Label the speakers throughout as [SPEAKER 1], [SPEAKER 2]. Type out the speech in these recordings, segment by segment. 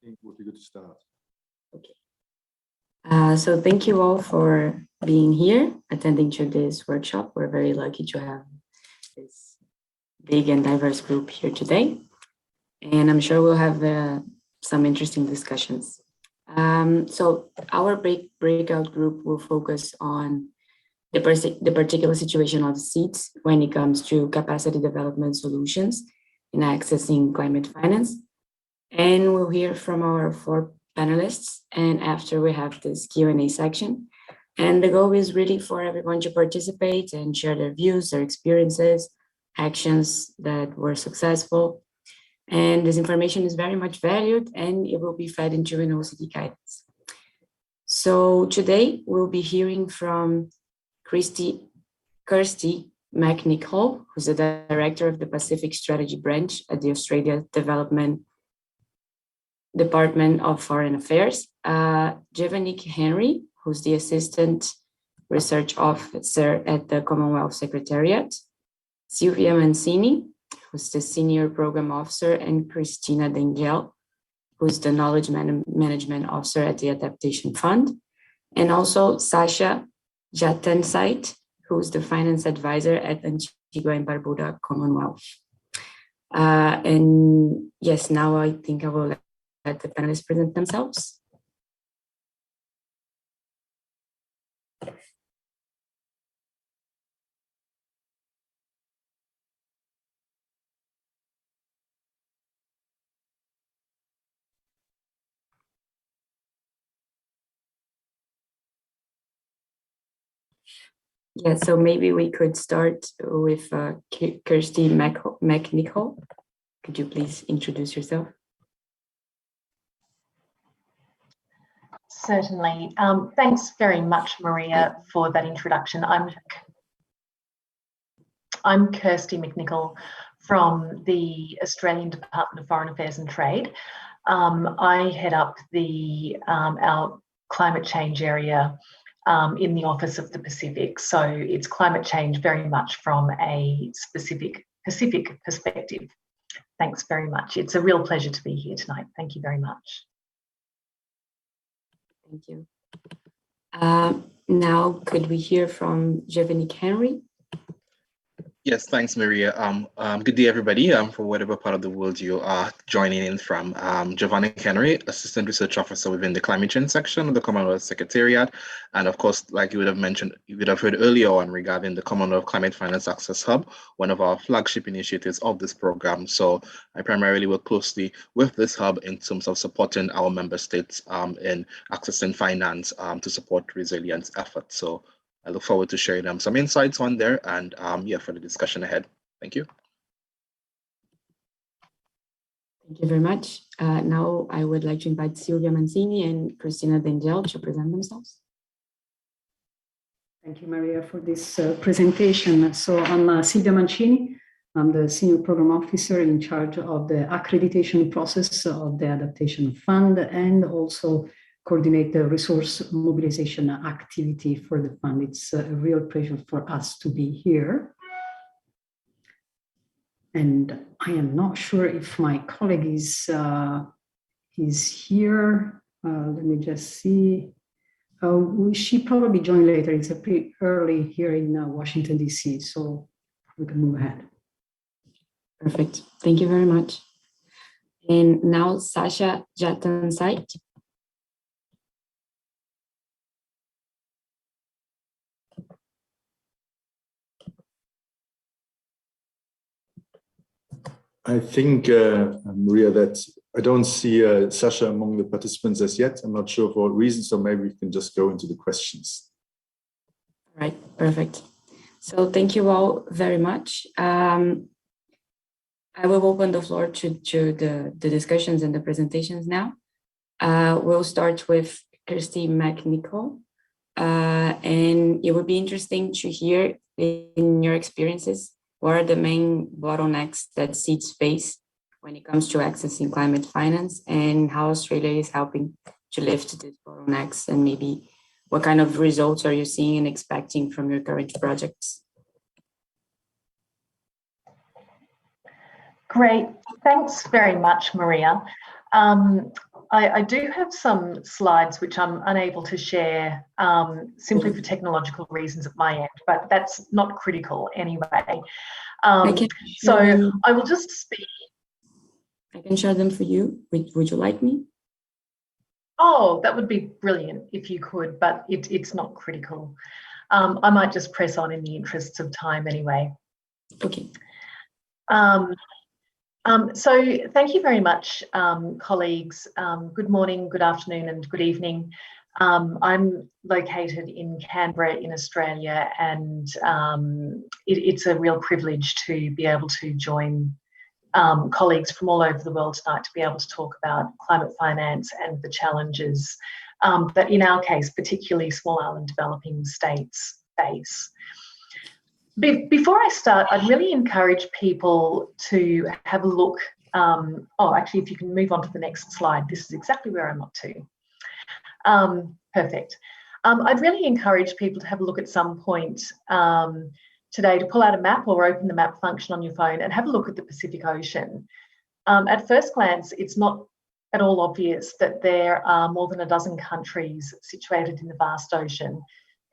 [SPEAKER 1] think it would be good to start.
[SPEAKER 2] Okay. So thank you all for being here, attending to this workshop. We're very lucky to have this big and diverse group here today. And I'm sure we'll have some interesting discussions. So our breakout group will focus on the particular situation of seats when it comes to capacity development solutions in accessing climate finance. And we'll hear from our 4 panelists, and after we have this Q&A section. And the goal is really for everyone to participate and share their views, their experiences, actions that were successful. And this information is very much valued, and it will be fed into an OECD guidance. So today we'll be hearing from Kirsty McNichol, who's the Director of the Pacific Strategy Branch at the Australia Department of Foreign Affairs, Jevonique Henry, who's the Assistant Research Officer at the Commonwealth Secretariat, Sylvia Mancini, who's the Senior Program Officer, and Christina Dengel, who's the Knowledge Management Officer at the Adaptation Fund, and also Sasha Jatansait, who's the Finance Advisor at Antigua and Barbuda Commonwealth. And yes, now I think I will let the panelists present themselves. Yeah, so maybe we could start with Kirsty McNichol. Could you please introduce yourself?
[SPEAKER 3] Certainly. Thanks very much, Maria, for that introduction. I'm Kirsty McNichol from the Australian Department of Foreign Affairs and Trade. I head up our climate change area in the Office of the Pacific. So it's climate change very much from a specific Pacific perspective. Thanks very much. It's a real pleasure to be here tonight. Thank you very much.
[SPEAKER 2] Thank you. Now, could we hear from Jevonique Henry?
[SPEAKER 4] Yes, thanks, Maria. Good day, everybody, from whatever part of the world you are joining in from. Jevonique Henry, Assistant Research Officer within the Climate Change section of the Commonwealth Secretariat. And of course, like you would have mentioned, you would have heard earlier on regarding the Commonwealth Climate Finance Access Hub, one of our flagship initiatives of this program. So I primarily work closely with this hub in terms of supporting our member states in accessing finance to support resilience efforts. So I look forward to sharing some insights on there and yeah, for the discussion ahead. Thank you.
[SPEAKER 2] Thank you very much. Now I would like to invite Sylvia Mancini and Christina Dengel to present themselves.
[SPEAKER 5] Thank you, Maria, for this presentation. So I'm Sylvia Mancini. I'm the Senior Program Officer in charge of the accreditation process of the Adaptation Fund and also coordinate the resource mobilization activity for the fund. It's a real pleasure for us to be here. And I am not sure if my colleague is here. Let me just see. She probably joined later. It's a pretty early here in Washington, D.C., so we can move ahead.
[SPEAKER 2] Perfect. Thank you very much. And now Sasha Jatansait.
[SPEAKER 1] I think, Maria, that I don't see Sasha among the participants as yet. I'm not sure for what reason, so maybe we can just go into the questions.
[SPEAKER 2] Right, perfect. So thank you all very much. I will open the floor to the discussions and the presentations now. We'll start with Kirsty McNichol. And it would be interesting to hear in your experiences, what are the main bottlenecks that seats face when it comes to accessing climate finance, and how Australia is helping to lift these bottlenecks, and maybe what kind of results are you seeing and expecting from your current projects?
[SPEAKER 3] Great. Thanks very much, Maria. I do have some slides which I'm unable to share simply for technological reasons at my end, but that's not critical anyway. So I will just speak.
[SPEAKER 2] I can share them for you. Would you like me?
[SPEAKER 3] Oh, that would be brilliant if you could, but it's not critical. I might just press on in the interests of time anyway.
[SPEAKER 2] Okay.
[SPEAKER 3] So thank you very much, colleagues. Good morning, good afternoon, and good evening. I'm located in Canberra in Australia, and it's a real privilege to be able to join colleagues from all over the world tonight to be able to talk about climate finance and the challenges that in our case, particularly small island developing states face. Before I start, I'd really encourage people to have a look. Actually, if you can move on to the next slide, this is exactly where I'm up to. Perfect. I'd really encourage people to have a look at some point today to pull out a map or open the map function on your phone and have a look at the Pacific Ocean. At first glance, it's not at all obvious that there are more than a dozen countries situated in the vast ocean,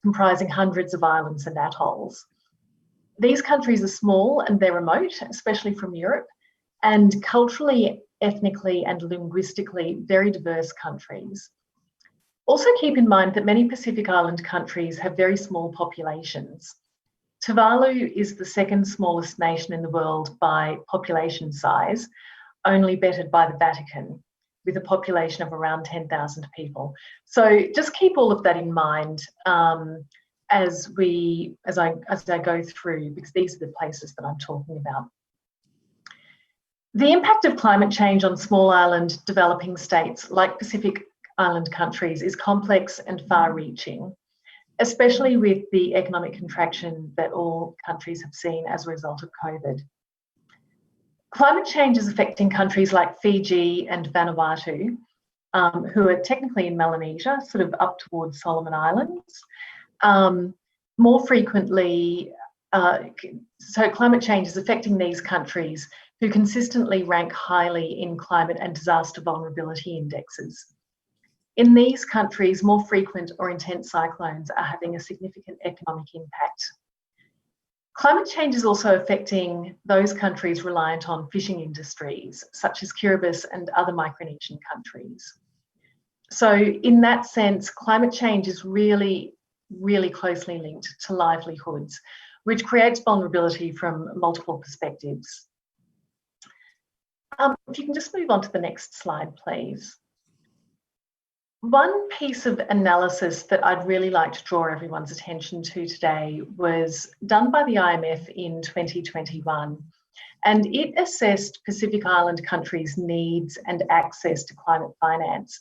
[SPEAKER 3] comprising hundreds of islands and atolls. These countries are small and they're remote, especially from Europe, and culturally, ethnically, and linguistically very diverse countries. Also keep in mind that many Pacific Island countries have very small populations. Tuvalu is the second smallest nation in the world by population size, only bettered by the Vatican, with a population of around 10,000 people. So just keep all of that in mind as I go through, because these are the places that I'm talking about. The impact of climate change on small island developing states like Pacific Island countries is complex and far-reaching, especially with the economic contraction that all countries have seen as a result of COVID. Climate change is affecting countries like Fiji and Vanuatu, who are technically in Melanesia, sort of up towards Solomon Islands. More frequently, so climate change is affecting these countries who consistently rank highly in climate and disaster vulnerability indexes. In these countries, more frequent or intense cyclones are having a significant economic impact. Climate change is also affecting those countries reliant on fishing industries, such as Kiribati and other Micronesian countries. So in that sense, climate change is really closely linked to livelihoods, which creates vulnerability from multiple perspectives. If you can just move on to the next slide, please. One piece of analysis that I'd really like to draw everyone's attention to today was done by the IMF in 2021, and it assessed Pacific Island countries' needs and access to climate finance.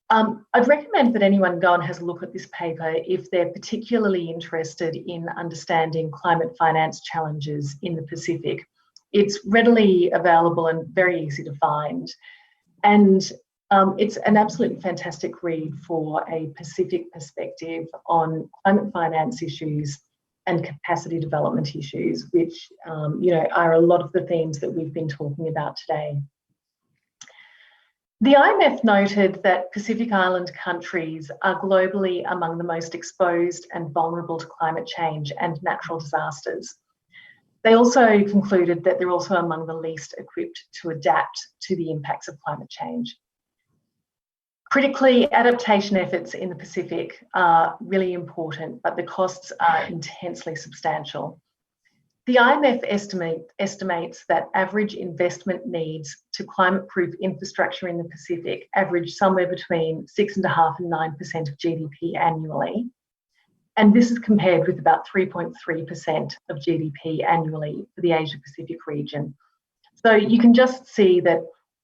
[SPEAKER 3] I'd recommend that anyone go and has a look at this paper if they're particularly interested in understanding climate finance challenges in the Pacific. It's readily available and very easy to find. And it's an absolutely fantastic read for a Pacific perspective on climate finance issues and capacity development issues, which are a lot of the themes that we've been talking about today. The IMF noted that Pacific Island countries are globally among the most exposed and vulnerable to climate change and natural disasters. They also concluded that they're also among the least equipped to adapt to the impacts of climate change. Critically, adaptation efforts in the Pacific are really important, but the costs are intensely substantial. The IMF estimates that average investment needs to climate-proof infrastructure in the Pacific average somewhere between 6.5% and 9% of GDP annually. And this is compared with about 3.3% of GDP annually for the Asia-Pacific region. So you can just see that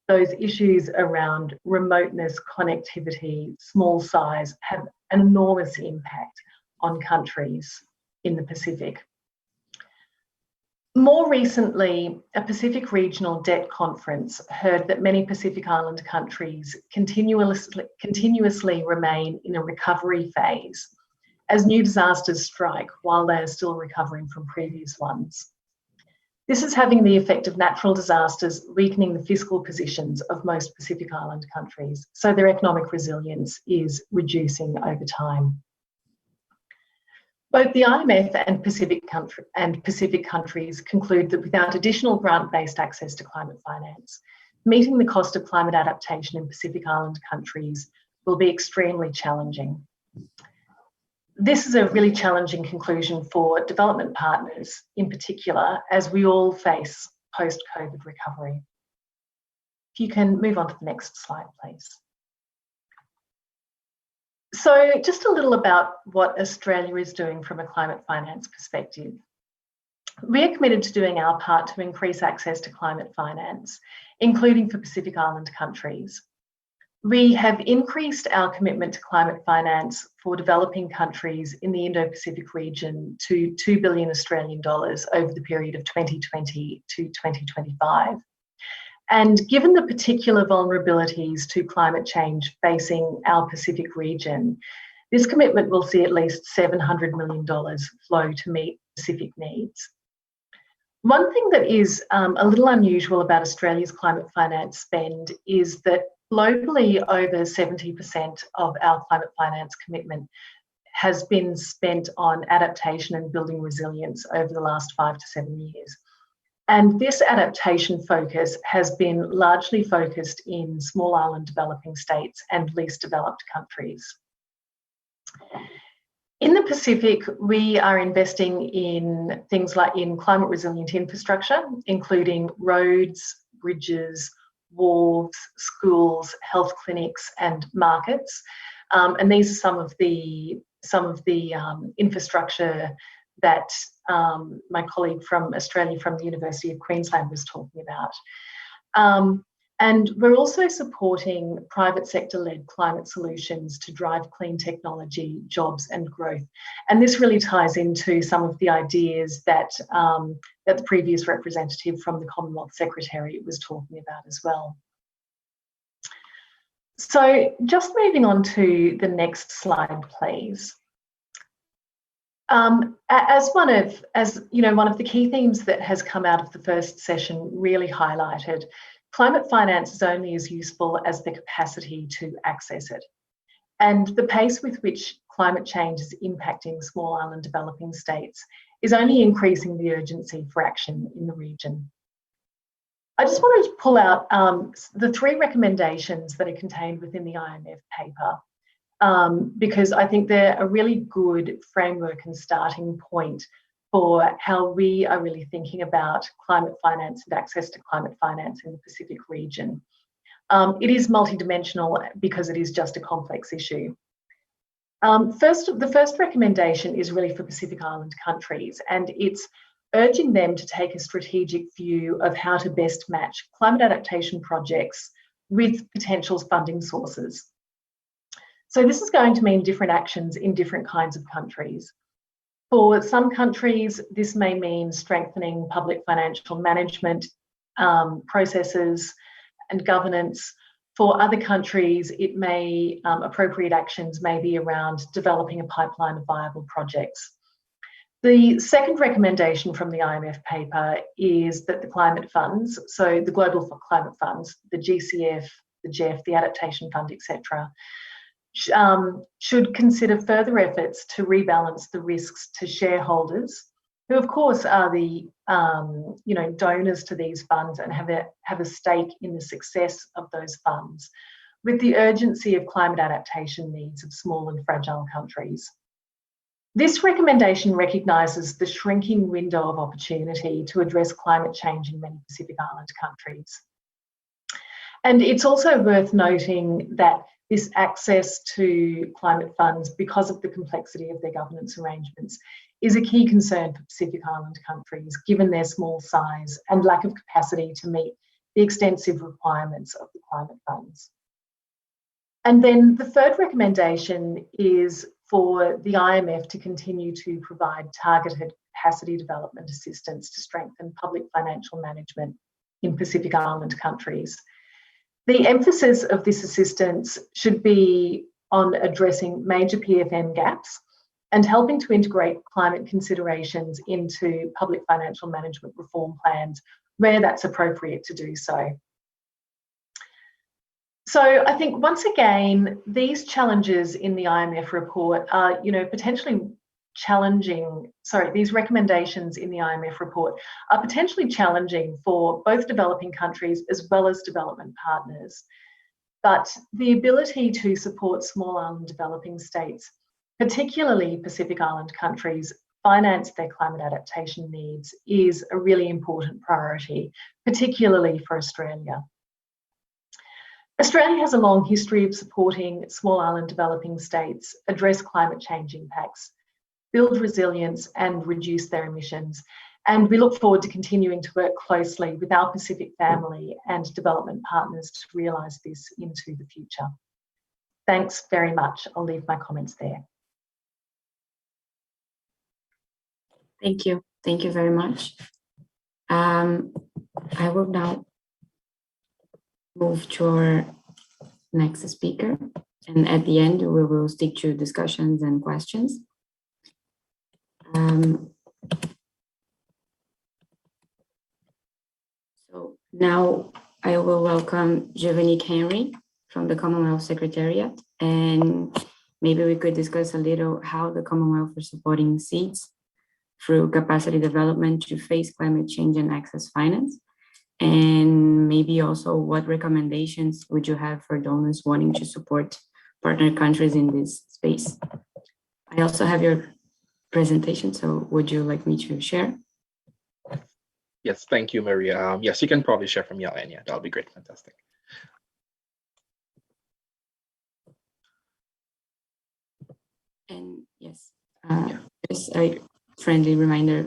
[SPEAKER 3] those issues around remoteness, connectivity, small size have an enormous impact on countries in the Pacific. More recently, a Pacific Regional Debt Conference heard that many Pacific Island countries continuously remain in a recovery phase as new disasters strike while they are still recovering from previous ones. This is having the effect of natural disasters weakening the fiscal positions of most Pacific Island countries, so their economic resilience is reducing over time. Both the IMF and Pacific countries conclude that without additional grant-based access to climate finance, meeting the cost of climate adaptation in Pacific Island countries will be extremely challenging. This is a really challenging conclusion for development partners in particular, as we all face post-COVID recovery. If you can move on to the next slide, please. So just a little about what Australia is doing from a climate finance perspective. We are committed to doing our part to increase access to climate finance, including for Pacific Island countries. We have increased our commitment to climate finance for developing countries in the Indo-Pacific region to 2 billion Australian dollars over the period of 2020 to 2025. And given the particular vulnerabilities to climate change facing our Pacific region, this commitment will see at least $700 million flow to meet Pacific needs. One thing that is a little unusual about Australia's climate finance spend is that globally, over 70% of our climate finance commitment has been spent on adaptation and building resilience over the last 5 to 7 years. And this adaptation focus has been largely focused in small island developing states and least developed countries. In the Pacific, we are investing in things like in climate resilient infrastructure, including roads, bridges, wharves, schools, health clinics, and markets. And these are some of the infrastructure that my colleague from Australia from the University of Queensland was talking about. And we're also supporting private sector-led climate solutions to drive clean technology, jobs and growth. And this really ties into some of the ideas that, that the previous representative from the Commonwealth Secretariat was talking about as well. So just moving on to the next slide, please. As one of the key themes that has come out of the first session really highlighted, climate finance is only as useful as the capacity to access it. And the pace with which climate change is impacting small island developing states is only increasing the urgency for action in the region. I just wanted to pull out the 3 recommendations that are contained within the IMF paper, because I think they're a really good framework and starting point for how we are really thinking about climate finance and access to climate finance in the Pacific region. It is multidimensional because it is just a complex issue. The first recommendation is really for Pacific Island countries, and it's urging them to take a strategic view of how to best match climate adaptation projects with potential funding sources. So this is going to mean different actions in different kinds of countries. For some countries, this may mean strengthening public financial management processes and governance. For other countries, it may, appropriate actions may be around developing a pipeline of viable projects. The second recommendation from the IMF paper is that the climate funds, so the global climate funds, the GCF, the GEF, the Adaptation Fund, etc., should consider further efforts to rebalance the risks to shareholders, who of course are the donors to these funds and have a stake in the success of those funds, with the urgency of climate adaptation needs of small and fragile countries. This recommendation recognises the shrinking window of opportunity to address climate change in many Pacific Island countries. And it's also worth noting that this access to climate funds, because of the complexity of their governance arrangements, is a key concern for Pacific Island countries, given their small size and lack of capacity to meet the extensive requirements of the climate funds. And then the third recommendation is for the IMF to continue to provide targeted capacity development assistance to strengthen public financial management in Pacific Island countries. The emphasis of this assistance should be on addressing major PFM gaps and helping to integrate climate considerations into public financial management reform plans where that's appropriate to do so. So I think once again, these challenges in the IMF report are, potentially challenging, these recommendations in the IMF report are potentially challenging for both developing countries as well as development partners. But the ability to support small island developing states, particularly Pacific Island countries, finance their climate adaptation needs is a really important priority, particularly for Australia. Australia has a long history of supporting small island developing states address climate change impacts, build resilience and reduce their emissions. And we look forward to continuing to work closely with our Pacific family and development partners to realise this into the future. Thanks very much. I'll leave my comments there.
[SPEAKER 2] Thank you. Thank you very much. I will now move to our next speaker. And at the end, we will stick to discussions and questions. So now I will welcome Giovanni Henry from the Commonwealth Secretariat, and maybe we could discuss a little how the Commonwealth is supporting seeds through capacity development to face climate change and access finance, and maybe also what recommendations would you have for donors wanting to support partner countries in this space. I also have your presentation, so would you like me to share?
[SPEAKER 4] Yes, thank you, Maria. Yes, you can probably share from your end. Yeah, that'll be great. Fantastic.
[SPEAKER 2] And yes, just a friendly reminder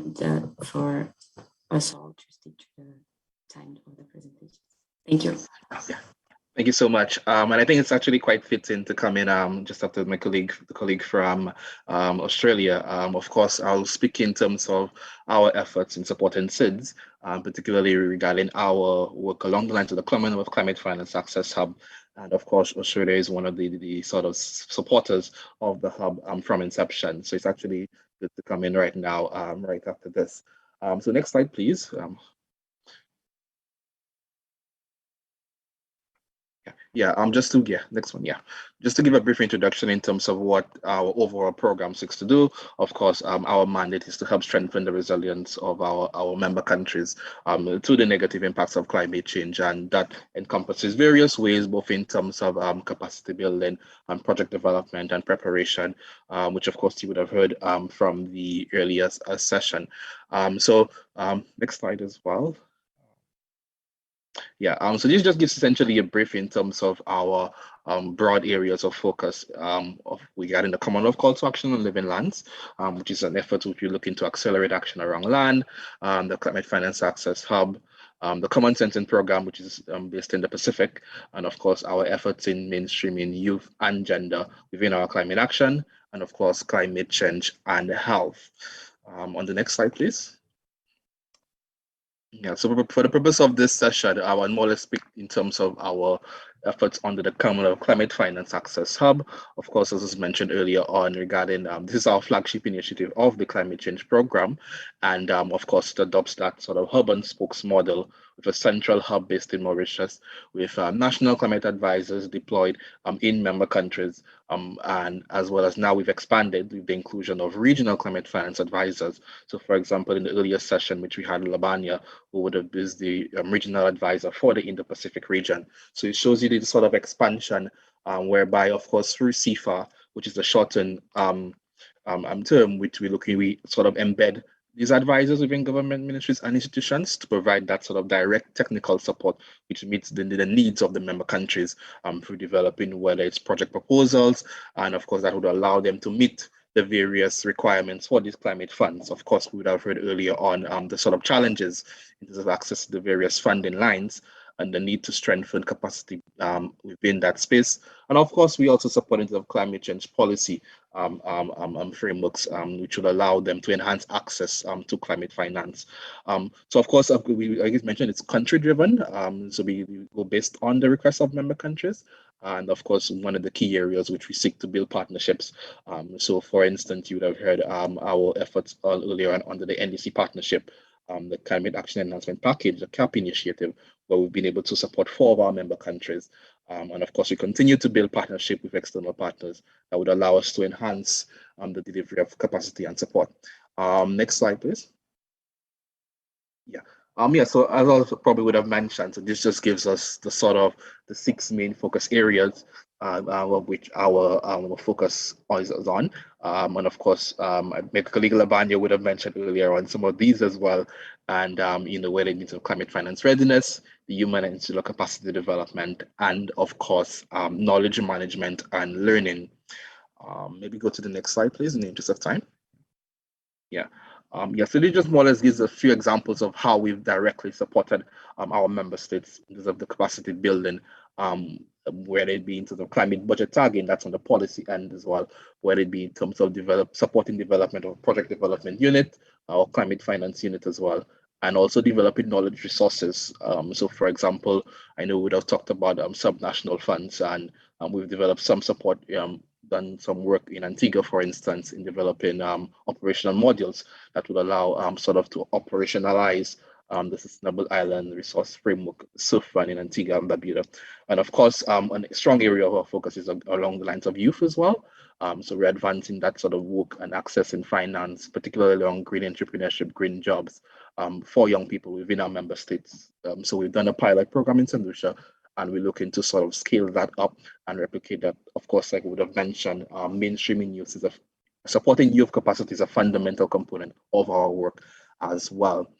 [SPEAKER 2] for us all to stick to the time of the presentation. Thank you.
[SPEAKER 4] Yeah. Thank you so much. And I think it's actually quite fitting to come in just after my colleague from Australia. Of course, I'll speak in terms of our efforts in supporting SIDS, particularly regarding our work along the lines of the Commonwealth Climate Finance Access Hub. And of course, Australia is one of the sort of supporters of the hub from inception. So it's actually good to come in right now, right after this. So next slide, please. Next one, just to give a brief introduction in terms of what our overall program seeks to do. Of course, our mandate is to help strengthen the resilience of our member countries to the negative impacts of climate change, and that encompasses various ways, both in terms of capacity building and project development and preparation, which of course you would have heard from the earlier session. Next slide as well. So this just gives essentially a brief in terms of our broad areas of focus regarding the Commonwealth Call to Action on Living Lands, which is an effort which we're looking to accelerate action around land, the Climate Finance Access Hub, the Common Sensing Program, which is based in the Pacific, and of course our efforts in mainstreaming youth and gender within our climate action, and of course climate change and health. On the next slide, please. So for the purpose of this session, I will more or less speak in terms of our efforts under the Commonwealth Climate Finance Access Hub. Of course, as was mentioned earlier on regarding, this is our flagship initiative of the climate change program. And of course, it adopts that sort of hub and spokes model with a central hub based in Mauritius with national climate advisors deployed in member countries. And as well as now we've expanded with the inclusion of regional climate finance advisors. So for example, in the earlier session, which we had in Albania, who would have been the regional advisor for the Indo-Pacific region. So it shows you the sort of expansion whereby, of course, through CIFA, which is the shortened term, which we sort of embed these advisors within government ministries and institutions to provide that sort of direct technical support, which meets the needs of the member countries through developing, whether it's project proposals, and of course that would allow them to meet the various requirements for these climate funds. Of course, we would have heard earlier on the sort of challenges in terms of access to the various funding lines and the need to strengthen capacity within that space. And of course, we also support in terms of climate change policy frameworks, which will allow them to enhance access to climate finance. So of course, I mentioned it's country driven. So we go based on the requests of member countries. And of course, one of the key areas which we seek to build partnerships. So for instance, you would have heard our efforts earlier on under the NDC partnership, the Climate Action Enhancement Package, the CAP initiative, where we've been able to support 4 of our member countries. And of course, we continue to build partnership with external partners that would allow us to enhance the delivery of capacity and support. Next slide, please. Yeah, so as I probably would have mentioned, so this just gives us the sort of the 6 main focus areas of which our focus is on. And of course, my colleague Labanya would have mentioned earlier on some of these as well. And, whether it means climate finance readiness, the human and insular capacity development, and of course, knowledge management and learning. Maybe go to the next slide, please, in the interest of time. Yeah. So this just more or less gives a few examples of how we've directly supported our member states in terms of the capacity building, whether it be in terms of climate budget targeting, that's on the policy end as well, whether it be in terms of supporting development of project development unit or climate finance unit as well, and also developing knowledge resources. So for example, I know we would have talked about subnational funds, and we've developed some support, done some work in Antigua, for instance, in developing operational modules that would allow sort of to operationalize the Sustainable Island Resource Framework, SUFRAN, in Antigua and Barbuda. And of course, a strong area of our focus is along the lines of youth as well. So we're advancing that sort of work and accessing finance, particularly on green entrepreneurship, green jobs for young people within our member states. So we've done a pilot program in St. Lucia, and we're looking to sort of scale that up and replicate that. Of course, like I would have mentioned, mainstreaming youth is supporting youth capacity is a fundamental component of our work as well.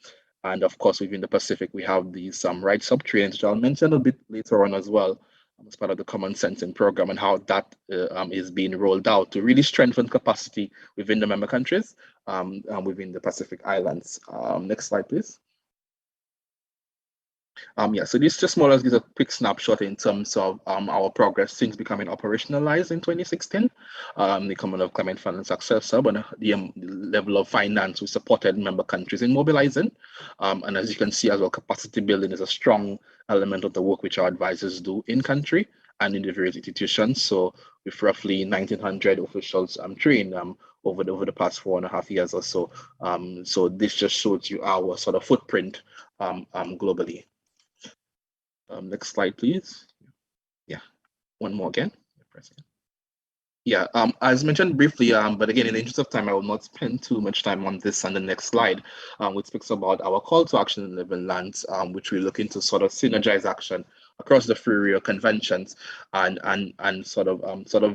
[SPEAKER 4] And of course, within the Pacific, we have these rights sub trainings, which I'll mention a bit later on as well, as part of the Common Sensing program, and how that is being rolled out to really strengthen capacity within the member countries and within the Pacific Islands. Next slide, please. So this just more or less gives a quick snapshot in terms of our progress since becoming operationalized in 2016. The Commonwealth Climate Finance Access Hub and the level of finance we supported member countries in mobilizing. And as you can see as well, capacity building is a strong element of the work which our advisors do in country and in the various institutions. So with roughly 1,900 officials trained over the past 4.5 years or so. So this just shows you our sort of footprint globally. Next slide, please. Yeah, one more again. Yeah, as mentioned briefly, but again, in the interest of time, I will not spend too much time on this on the next slide, which speaks about our call to action in Living Lands, which we're looking to sort of synergize action across the free area conventions and sort of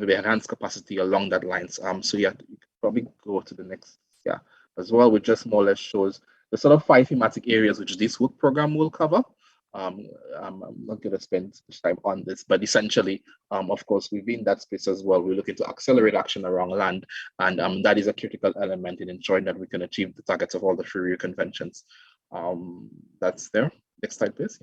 [SPEAKER 4] enhance capacity along that lines. So yeah, you can probably go to the next, as well, which just more or less shows the sort of 5 thematic areas which this work program will cover. I'm not going to spend much time on this, but essentially, of course, within that space as well, we're looking to accelerate action around land, and that is a critical element in ensuring that we can achieve the targets of all the free area conventions. That's there. Next slide, please.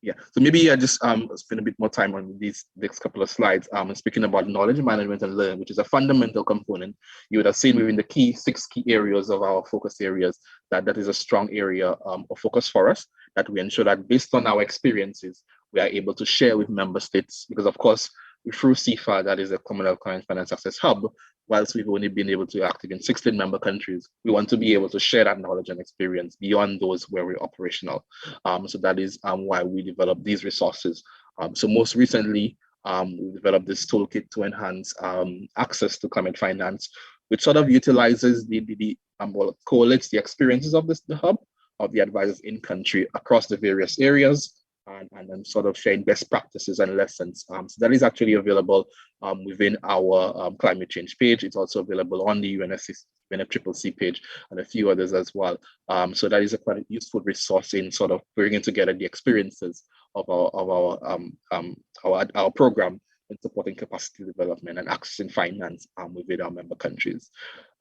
[SPEAKER 4] Yeah, so maybe I just spend a bit more time on these next couple of slides. Speaking about knowledge management and learning, which is a fundamental component. You would have seen within the 6 key areas of our focus areas that is a strong area of focus for us, that we ensure that based on our experiences, we are able to share with member states, because of course, through CFA, that is a Commonwealth Climate Finance Access Hub, whilst we've only been able to active in 16 member countries, we want to be able to share that knowledge and experience beyond those where we're operational. So that is why we developed these resources. So most recently, we developed this toolkit to enhance access to climate finance, which sort of utilizes collates the experiences of the hub, of the advisors in country across the various areas, and then sort of sharing best practices and lessons. So that is actually available within our climate change page. It's also available on the UNFCCC page and a few others as well. So that is a quite useful resource in sort of bringing together the experiences of our program in supporting capacity development and accessing finance within our member countries.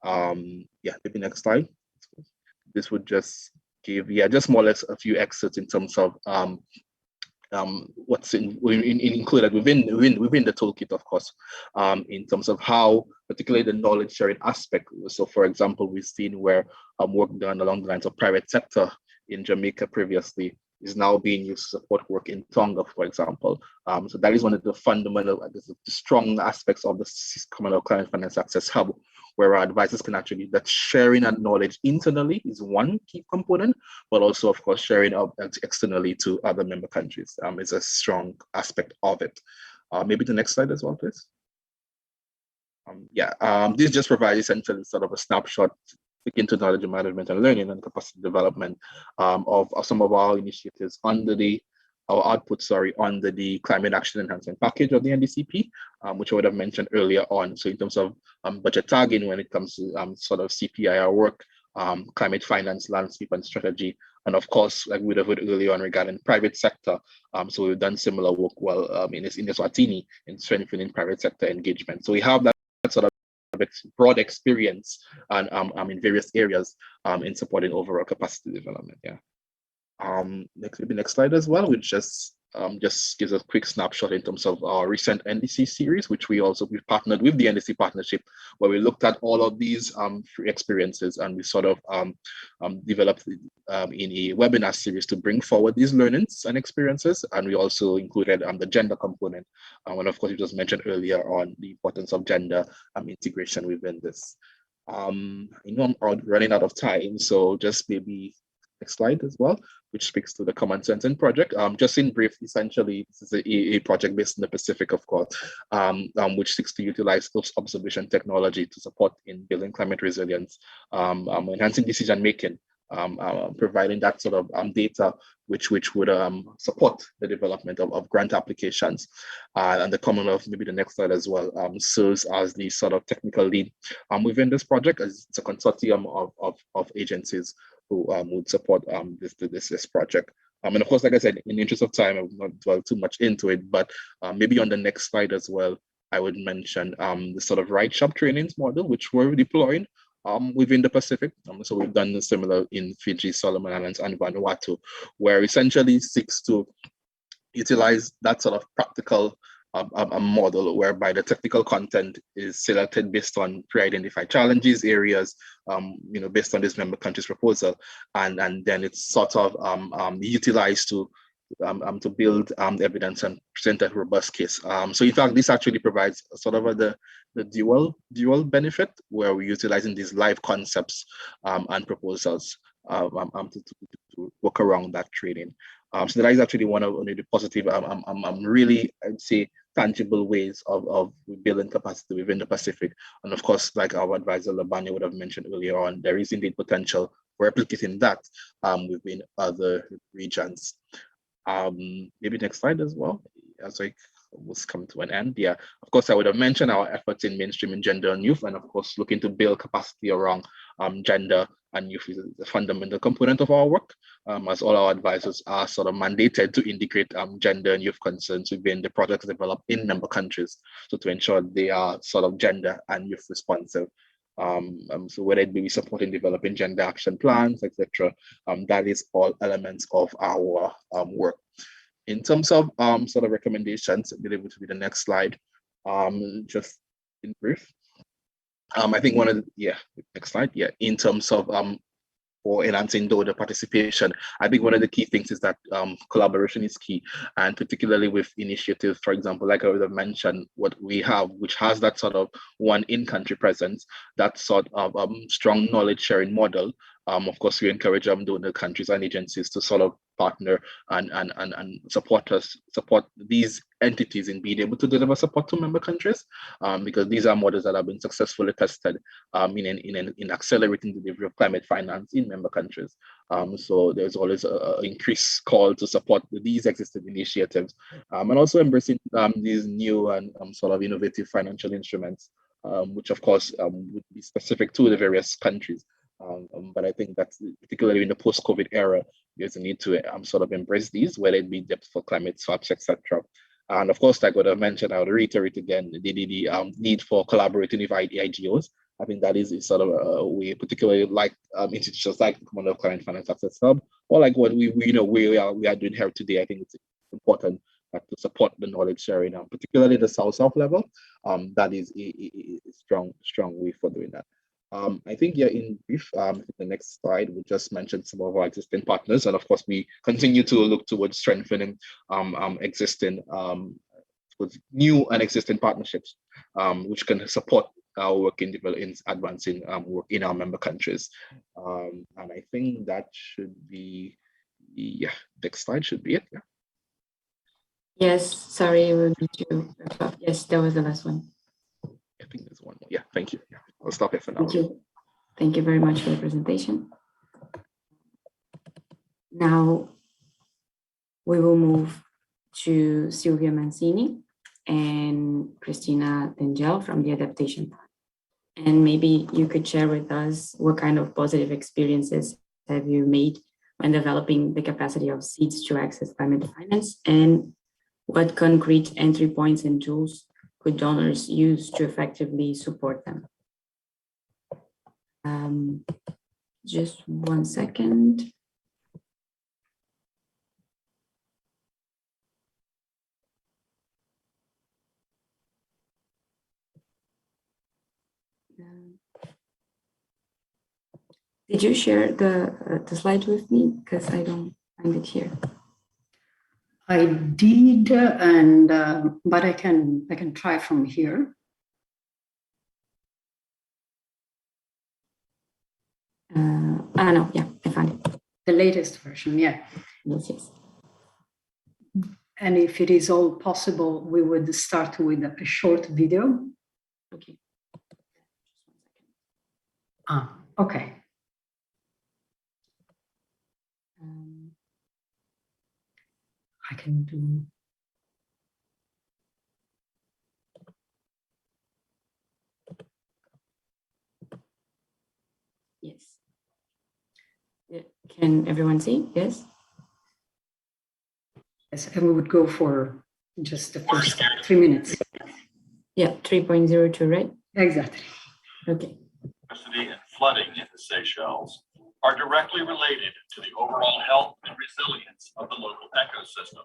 [SPEAKER 4] Maybe next slide. This would just give, just more or less a few excerpts in terms of what's included within the toolkit, of course, in terms of how, particularly the knowledge sharing aspect. So, for example, we've seen where work done along the lines of private sector in Jamaica previously, is now being used to support work in Tonga, for example. So that is one of the fundamental, the strong aspects of the Commonwealth Climate Finance Access Hub, where our advisors can actually, that sharing that knowledge internally is one key component, but also, of course, sharing out externally to other member countries is a strong aspect of it. Maybe the next slide as well, please. This just provides essentially sort of a snapshot into knowledge management and learning and capacity development of some of our initiatives under our output, under the Climate Action Enhancement Package of the NDCP, which I would have mentioned earlier on. So in terms of budget targeting, when it comes to sort of CPIR work, climate finance, landscape and strategy, and of course, like we would have heard earlier on regarding private sector. So we've done similar work in Eswatini in strengthening private sector engagement. So we have that sort of broad experience and in various areas in supporting overall capacity development. Next slide as well, which just gives a quick snapshot in terms of our recent NDC series, which we've partnered with the NDC partnership, where we looked at all of these experiences, and we sort of developed in a webinar series to bring forward these learnings and experiences. And we also included the gender component, and of course you just mentioned earlier on the importance of gender integration within this. I know I'm running out of time, so just maybe next slide as well, which speaks to the Common Sensing project. Just in brief, essentially, this is a project based in the Pacific, of course, which seeks to utilize observation technology to support in building climate resilience, enhancing decision making, providing that sort of data which would support the development of grant applications. And the Commonwealth, maybe the next slide as well, serves as the sort of technical lead within this project, as it's a consortium of agencies who would support this project. And of course, like I said, in the interest of time, I will not dwell too much into it, but maybe on the next slide as well, I would mention the sort of ride shop trainings model, which we're deploying within the Pacific. So we've done similar in Fiji, Solomon Islands, and Vanuatu, where essentially seeks to utilize that sort of practical a model whereby the technical content is selected based on pre-identified challenges, areas, based on this member country's proposal, and then it's sort of utilized to build evidence and present a robust case. So in fact, this actually provides sort of the dual benefit, where we're utilizing these live concepts and proposals to work around that training. So that is actually one of the positive, really, I'd say, tangible ways of building capacity within the Pacific. And of course, like our advisor Labani would have mentioned earlier on, there is indeed potential for replicating that within other regions. Maybe next slide as well, as I almost come to an end. Yeah, of course, I would have mentioned our efforts in mainstreaming gender and youth, and of course, looking to build capacity around gender and youth is a fundamental component of our work, as all our advisors are sort of mandated to integrate gender and youth concerns within the projects developed in member countries, so to ensure they are sort of gender and youth responsive. So whether it be supporting developing gender action plans, etc., that is all elements of our work. In terms of sort of recommendations, I'll be able to be the next slide, just in brief. I think one of the, next slide, in terms of for enhancing donor participation, I think one of the key things is that collaboration is key, and particularly with initiatives, for example, like I would have mentioned, what we have, which has that sort of one in-country presence, that sort of strong knowledge sharing model. Of course, we encourage donor countries and agencies to sort of partner and support these entities in being able to deliver support to member countries, because these are models that have been successfully tested in accelerating the delivery of climate finance in member countries. So there's always an increased call to support these existing initiatives, and also embracing these new and sort of innovative financial instruments, which of course would be specific to the various countries. But I think that's particularly in the post-COVID era, there's a need to sort of embrace these, whether it be debt for climate swaps, etc. And of course, like what I mentioned, I would reiterate again the need for collaborating with IGOs. I think that is sort of a way, particularly like institutions like the Commonwealth Climate Finance Access Hub, or like what we are doing here today. I think it's important to support the knowledge sharing, particularly the South-South level. That is a strong way for doing that. I think, yeah, in brief, the next slide would just mention some of our existing partners, and of course, we continue to look towards strengthening existing with new and existing partnerships, which can support our work in advancing work in our member countries. And I think that should be, yeah, next slide should be it. Yeah.
[SPEAKER 2] Yes, sorry, we need to wrap up. Yes, that was the last one.
[SPEAKER 4] I think there's one more. Yeah, thank you. Yeah, I'll stop here for now.
[SPEAKER 2] Thank you. Thank you very much for the presentation. Now we will move to Silvia Mancini and Christina Tengel from the Adaptation Fund. And maybe you could share with us what kind of positive experiences have you made when developing the capacity of seeds to access climate finance, and what concrete entry points and tools could donors use to effectively support them? Just 1 second. Did you share the slide with me? Because I don't find it here.
[SPEAKER 5] I did, and but I can try from here.
[SPEAKER 2] No, yeah, I found it.
[SPEAKER 5] The latest version, yeah.
[SPEAKER 2] Yes, yes.
[SPEAKER 5] And if it is all possible, we would start with a short video.
[SPEAKER 2] Okay.
[SPEAKER 5] Okay. I can do.
[SPEAKER 2] Yes. Yeah. Can everyone see? Yes.
[SPEAKER 5] Yes, and we would go for just the first 3 minutes.
[SPEAKER 2] Yeah, 3.02, right?
[SPEAKER 5] Exactly.
[SPEAKER 2] Okay.
[SPEAKER 6] Electricity and flooding in the Seychelles are directly related to the overall health and resilience of the local ecosystem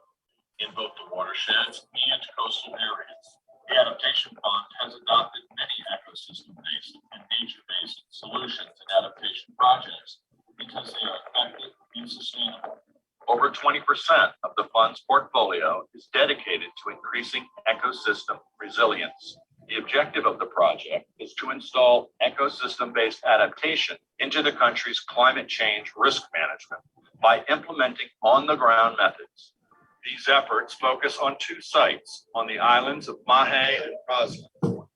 [SPEAKER 6] in both the watersheds and coastal areas. The Adaptation Fund has adopted many ecosystem-based and nature-based solutions and adaptation projects because they are effective and sustainable. Over 20% of the fund's portfolio is dedicated to increasing ecosystem resilience. The objective of the project is to install ecosystem-based adaptation into the country's climate change risk management by implementing on-the-ground methods. These efforts focus on 2 sites on the islands of Mahé and Roslin,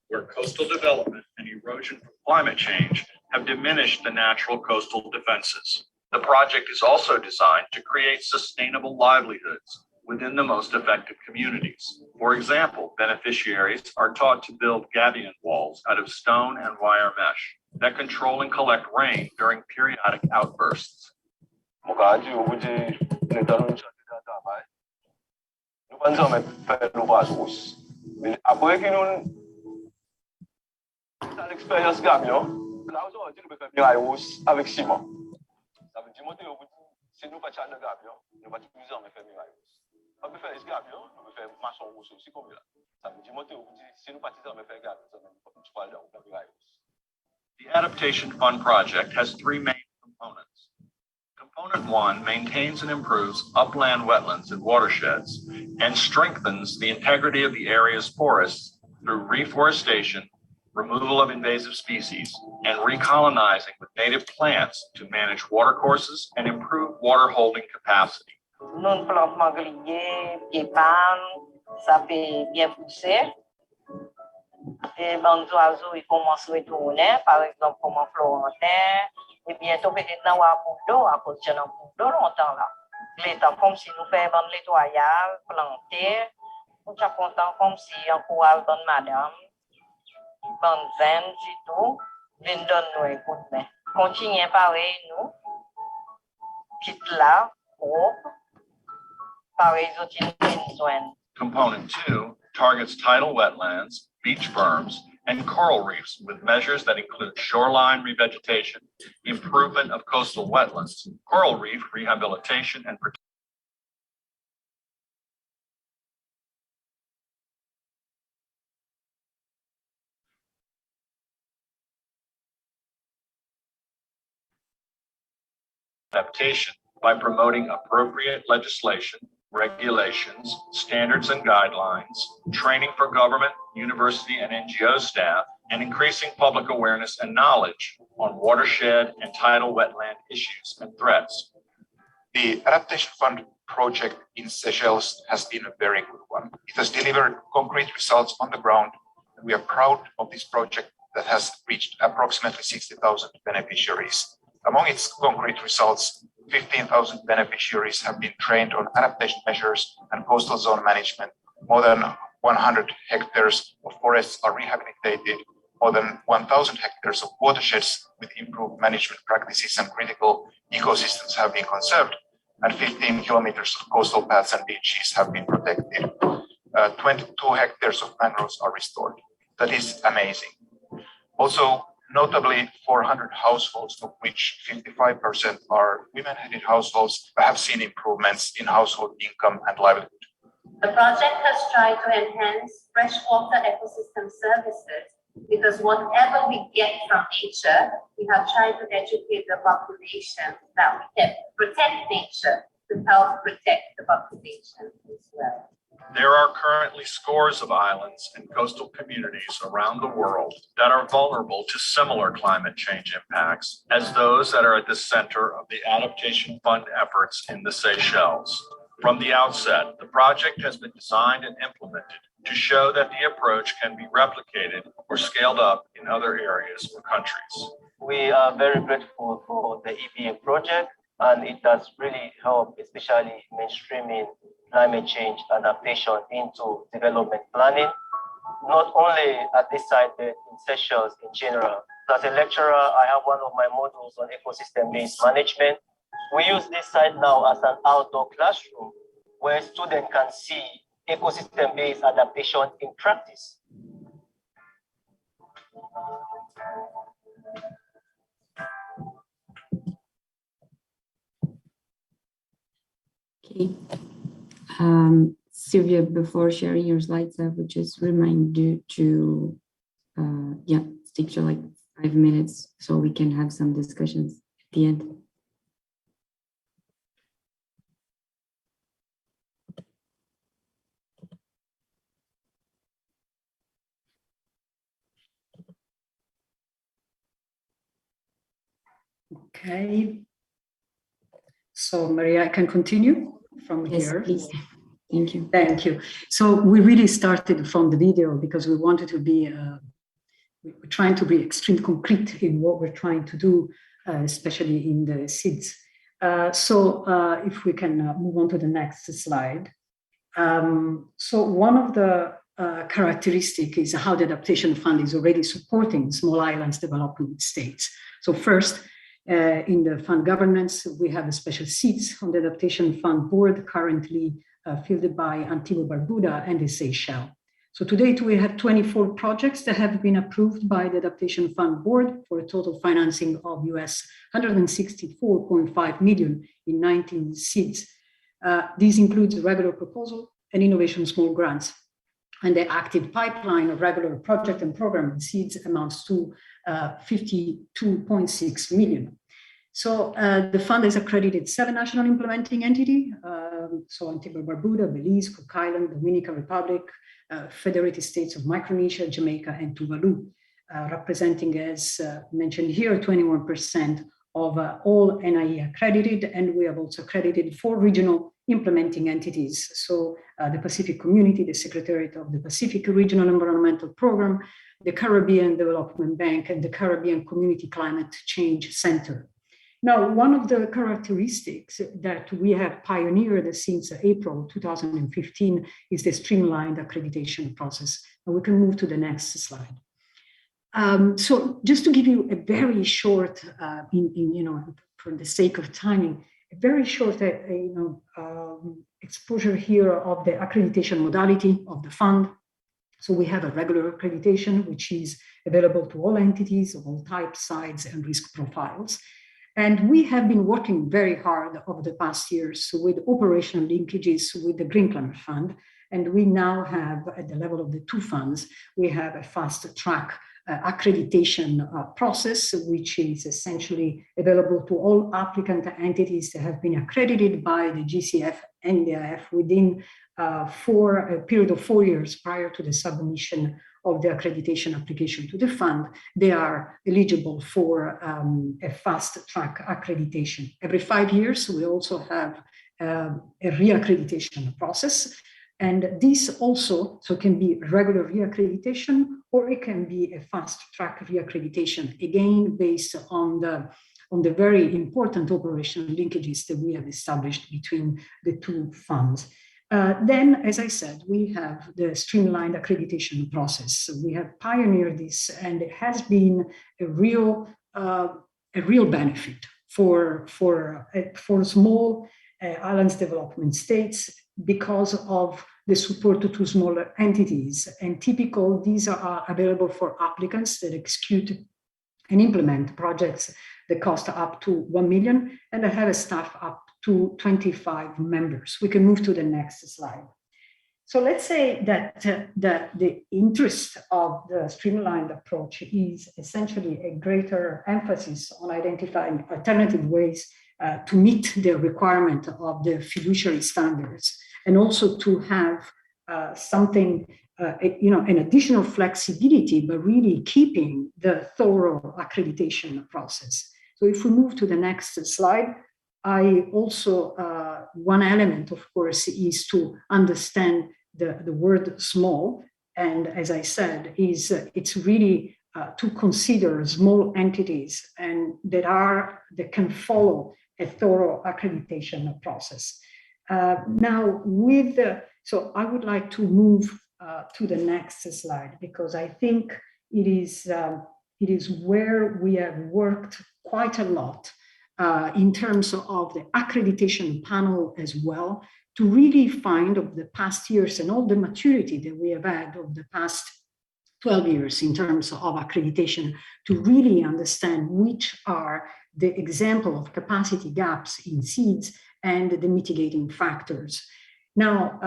[SPEAKER 6] where coastal development and erosion from climate change have diminished the natural coastal defenses. The project is also designed to create sustainable livelihoods within the most affected communities. For example, beneficiaries are taught to build gabion walls out of stone and wire mesh that control and collect rain during periodic outbursts. The Adaptation Fund project has 3 main components. Component 1 maintains and improves upland wetlands and watersheds and strengthens the integrity of the area's forests through reforestation, removal of invasive species, and recolonizing with native plants to manage watercourses and improve water holding capacity.
[SPEAKER 7] Non plante manglier, pied-pan, ça fait bien pousser. Et ben, oiseaux, ils commencent à retourner, par exemple, comme en Florentin. Et bientôt, peut-être, dans un bout d'eau, à cause d'un bout d'eau longtemps là. L'État, comme si nous faisons un nettoyage, planter. Nous sommes contents, comme si on encourage bonne madame, bonne veine, du tout. Viens donner nous un coup de main. Continuez pareil, nous. Quitte là, propre. Pareil, ils ont besoin.
[SPEAKER 6] Component 2 targets tidal wetlands, beach berms, and coral reefs with measures that include shoreline revegetation, improvement of coastal wetlands, coral reef rehabilitation and protection. adaptation by promoting appropriate legislation, regulations, standards and guidelines, training for government, university, and NGO staff, and increasing public awareness and knowledge on watershed and tidal wetland issues and threats.
[SPEAKER 8] The Adaptation Fund project in Seychelles has been a very good one. It has delivered concrete results on the ground, and we are proud of this project that has reached approximately 60,000 beneficiaries. Among its concrete results, 15,000 beneficiaries have been trained on adaptation measures and coastal zone management. More than 100 hectares of forests are rehabilitated. More than 1,000 hectares of watersheds with improved management practices and critical ecosystems have been conserved, and 15 kilometers of coastal paths and beaches have been protected. 22 hectares of mangroves are restored. That is amazing. Also, notably, 400 households, of which 55% are women-headed households, have seen improvements in household income and livelihood.
[SPEAKER 9] The project has tried to enhance freshwater ecosystem services because whatever we get from nature, we have tried to educate the population that we can protect nature to help protect the population as well.
[SPEAKER 6] There are currently scores of islands and coastal communities around the world that are vulnerable to similar climate change impacts as those that are at the center of the Adaptation Fund efforts in the Seychelles. From the outset, the project has been designed and implemented to show that the approach can be replicated or scaled up in other areas or countries.
[SPEAKER 10] We are very grateful for the EPA project, and it does really help, especially mainstreaming climate change adaptation into development planning, not only at this site, but in Seychelles in general. As a lecturer, I have one of my modules on ecosystem-based management. We use this site now as an outdoor classroom where students can see ecosystem-based adaptation in practice.
[SPEAKER 2] Okay. Sylvia, before sharing your slides, I would just remind you to stick to like 5 minutes so we can have some discussions at the end.
[SPEAKER 5] Okay. So Maria, I can continue from here.
[SPEAKER 2] Please. Thank you.
[SPEAKER 5] Thank you. So we really started from the video because we wanted to be, we're trying to be extremely concrete in what we're trying to do, especially in the seeds. If we can move on to the next slide. So one of the characteristics is how the Adaptation Fund is already supporting small islands developing states. So first, in the fund governance, we have a special seats on the Adaptation Fund board currently fielded by Antigua Barbuda and the Seychelles. So to date, we have 24 projects that have been approved by the Adaptation Fund board for a total financing of US $164.5 million in 19 seeds. These include regular proposal and innovation small grants. And the active pipeline of regular project and program seeds amounts to 52.6 million. So the fund has accredited 7 national implementing entities, so Antigua Barbuda, Belize, Cook Island, Dominican Republic, Federated States of Micronesia, Jamaica, and Tuvalu, representing, as mentioned here, 21% of all NIE accredited, and we have also accredited 4 regional implementing entities. So the Pacific Community, the Secretariat of the Pacific Regional Environmental Program, the Caribbean Development Bank, and the Caribbean Community Climate Change Center. Now, one of the characteristics that we have pioneered since April 2015 is the Streamlined accreditation process. And we can move to the next slide. So just to give you a very short, for the sake of timing, a very short exposure here of the accreditation modality of the fund. So we have a regular accreditation, which is available to all entities of all types, sizes, and risk profiles. And we have been working very hard over the past years with operational linkages with the Green Climate Fund. And we now have, at the level of the 2 funds, we have a fast track accreditation process, which is essentially available to all applicant entities that have been accredited by the GCF and the IF within for a period of 4 years prior to the submission of the accreditation application to the fund. They are eligible for a fast track accreditation. Every 5 years, we also have a reaccreditation process. And this also can be regular reaccreditation, or it can be a fast track reaccreditation, again, based on the very important operational linkages that we have established between the two funds. Then, as I said, we have the streamlined accreditation process. We have pioneered this, and it has been a real benefit for small islands development states because of the support to smaller entities. And typical, these are available for applicants that execute and implement projects that cost up to 1 million and that have a staff up to 25 members. We can move to the next slide. So let's say that the interest of the streamlined approach is essentially a greater emphasis on identifying alternative ways to meet the requirement of the fiduciary standards, and also to have something, an additional flexibility, but really keeping the thorough accreditation process. So if we move to the next slide, I also, one element, of course, is to understand the word small. And as I said, it's really to consider small entities and that can follow a thorough accreditation process. So I would like to move to the next slide, because I think it is where we have worked quite a lot in terms of the accreditation panel as well, to really find over the past years and all the maturity that we have had over the past 12 years in terms of accreditation, to really understand which are the example of capacity gaps in seeds and the mitigating factors. Now,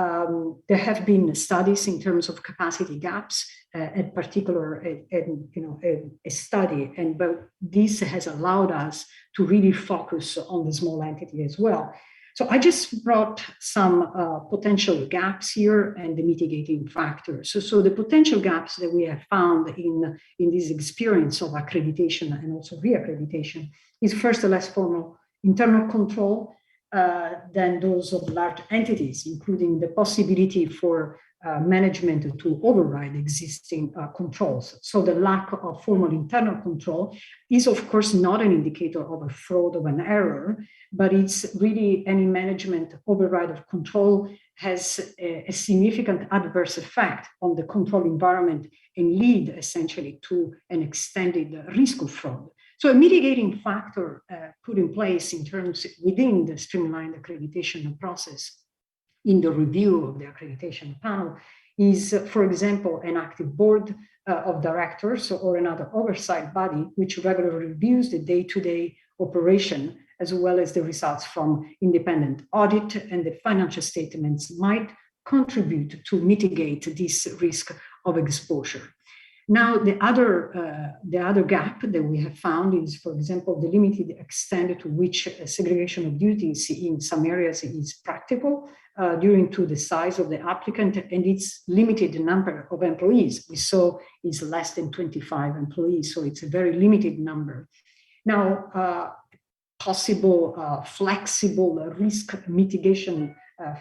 [SPEAKER 5] there have been studies in terms of capacity gaps, in particular, a study, but this has allowed us to really focus on the small entity as well. So I just brought some potential gaps here and the mitigating factors. So the potential gaps that we have found in this experience of accreditation and also reaccreditation is first a less formal internal control than those of large entities, including the possibility for management to override existing controls. So the lack of formal internal control is, of course, not an indicator of a fraud or an error, but it's really any management override of control has a significant adverse effect on the control environment and lead essentially to an extended risk of fraud. So a mitigating factor put in place in terms within the streamlined accreditation process in the review of the accreditation panel is, for example, an active board of directors or another oversight body which regularly reviews the day-to-day operation, as well as the results from independent audit, and the financial statements might contribute to mitigate this risk of exposure. Now, the other gap that we have found is, for example, the limited extent to which segregation of duties in some areas is practical due to the size of the applicant and its limited number of employees. We saw is less than 25 employees, so it's a very limited number. Now, possible flexible risk mitigation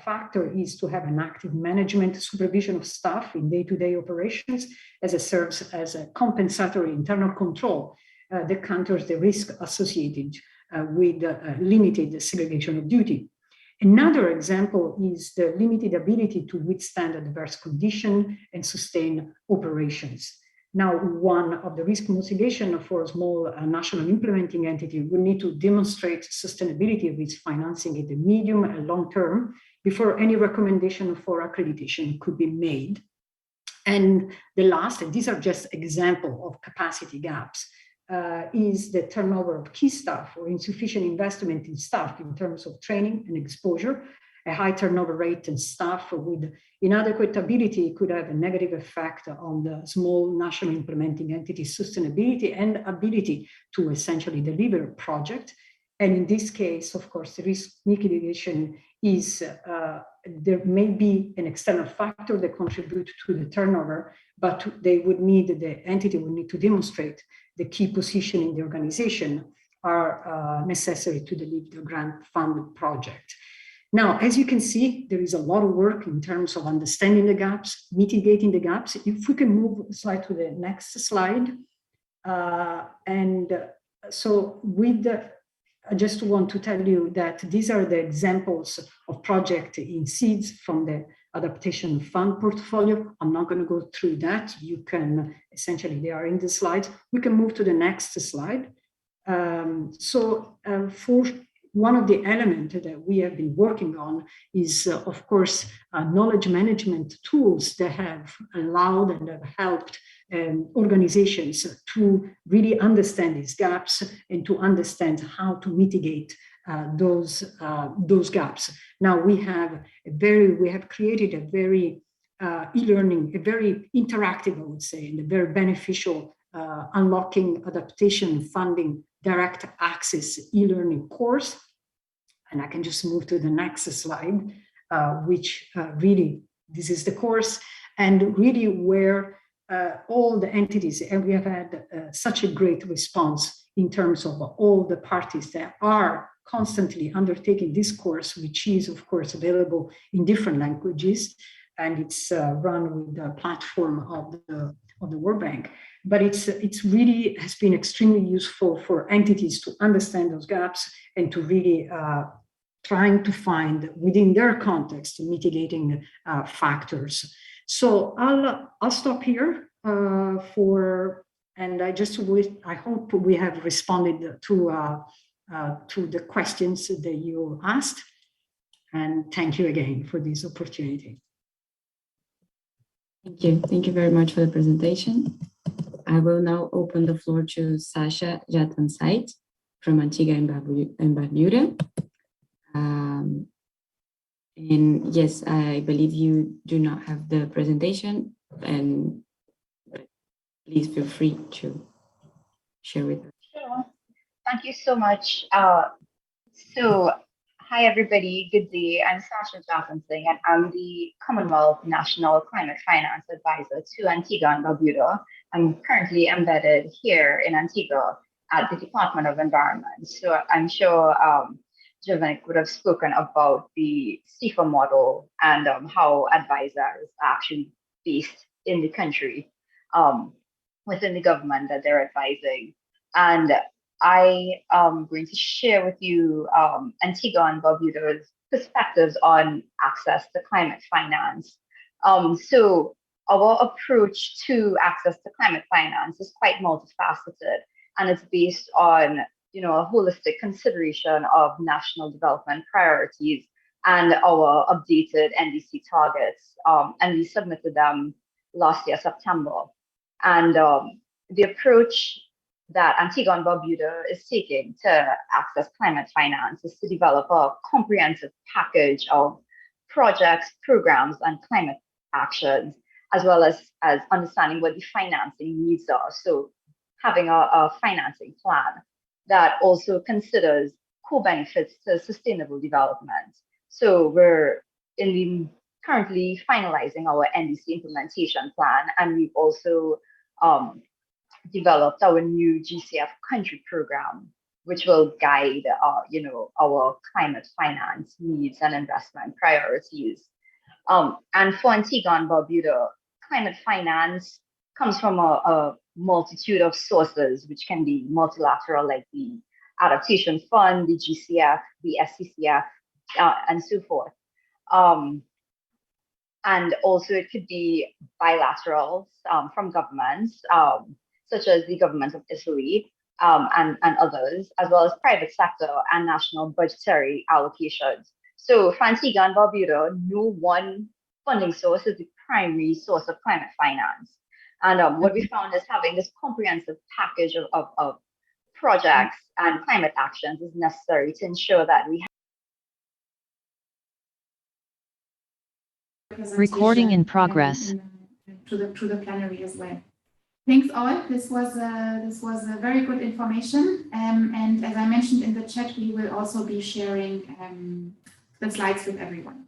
[SPEAKER 5] factor is to have an active management supervision of staff in day-to-day operations, as it serves as a compensatory internal control that counters the risk associated with limited segregation of duty. Another example is the limited ability to withstand adverse condition and sustain operations. Now, one of the risk mitigation for a small national implementing entity will need to demonstrate sustainability of its financing in the medium and long term before any recommendation for accreditation could be made. And the last, and these are just examples of capacity gaps, is the turnover of key staff or insufficient investment in staff in terms of training and exposure. a high turnover rate and staff with inadequate ability could have a negative effect on the small national implementing entities' sustainability and ability to essentially deliver a project. And in this case, of course, the risk mitigation is there may be an external factor that contributes to the turnover, but the entity would need to demonstrate the key position in the organization are necessary to deliver the grant funded project. Now, as you can see, there is a lot of work in terms of understanding the gaps, mitigating the gaps. If we can move the slide to the next slide. I just want to tell you that these are the examples of projects in seeds from the Adaptation Fund portfolio. I'm not going to go through that. You can, essentially, they are in the slides. We can move to the next slide. For one of the elements that we have been working on is, of course, knowledge management tools that have allowed and have helped organizations to really understand these gaps and to understand how to mitigate those gaps. Now we have created a very e-learning, a very interactive, I would say, and a very beneficial unlocking adaptation funding direct access e-learning course. And I can just move to the next slide, which really, this is the course, and really where all the entities, and we have had such a great response in terms of all the parties that are constantly undertaking this course, which is, of course, available in different languages, and it's run with the platform of the World Bank. But it's really has been extremely useful for entities to understand those gaps and to really trying to find within their context mitigating factors. So I'll stop here and I hope we have responded to the questions that you asked. And thank you again for this opportunity.
[SPEAKER 2] Thank you very much for the presentation. I will now open the floor to Sasha Jatansait from Antigua and Barbuda. And yes, I believe you do not have the presentation, and please feel free to share with us.
[SPEAKER 11] Sure. Thank you so much. Hi everybody, good day. I'm Sasha Jatansait, and I'm the Commonwealth National Climate Finance Advisor to Antigua and Barbuda. I'm currently embedded here in Antigua at the Department of Environment. So I'm sure Giovanni would have spoken about the CIFA model and how advisors are actually based in the country within the government that they're advising. And I am going to share with you Antigua and Barbuda's perspectives on access to climate finance. So our approach to access to climate finance is quite multifaceted, and it's based on a holistic consideration of national development priorities and our updated NDC targets. And we submitted them last year, September. And the approach that Antigua and Barbuda is taking to access climate finance is to develop a comprehensive package of projects, programs, and climate actions, as well as understanding what the financing needs are. So having a financing plan that also considers co-benefits to sustainable development. So we're currently finalizing our NDC implementation plan, and we've also developed our new GCF country program, which will guide our climate finance needs and investment priorities. And for Antigua and Barbuda, climate finance comes from a multitude of sources, which can be multilateral, like the Adaptation Fund, the GCF, the SCCF, and so forth. And also it could be bilateral from governments, such as the government of Italy and others, as well as private sector and national budgetary allocations. So for Antigua and Barbuda, no one funding source is the primary source of climate finance. And what we found is having this comprehensive package of projects and climate actions is necessary to ensure that we
[SPEAKER 12] presentation.
[SPEAKER 13] Recording in progress.
[SPEAKER 12] To the plenary as well. Thanks all. This was a very good information. And as I mentioned in the chat, we will also be sharing the slides with everyone.